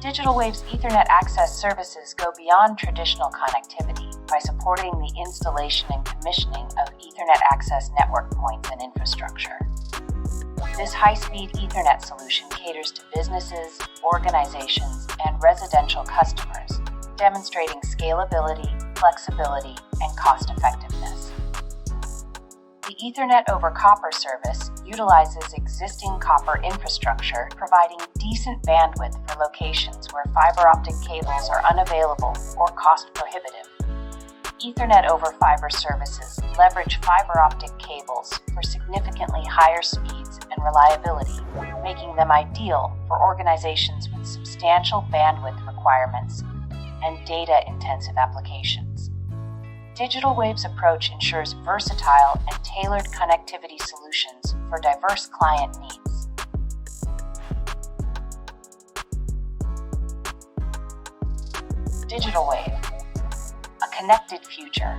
DigitalWave's Ethernet Access services go beyond traditional connectivity by supporting the installation and commissioning of Ethernet access network points and infrastructure. This high-speed Ethernet solution caters to businesses, organizations, and residential customers, demonstrating scalability, flexibility, and cost-effectiveness. The Ethernet over copper service utilizes existing copper infrastructure, providing decent bandwidth for locations where fiber-optic cables are unavailable or cost-prohibitive. Ethernet over fiber services leverage fiber-optic cables for significantly higher speeds and reliability, making them ideal for organizations with substantial bandwidth requirements and data-intensive applications. DigitalWave's approach ensures versatile and tailored connectivity solutions for diverse client needs. DigitalWave, a connected future.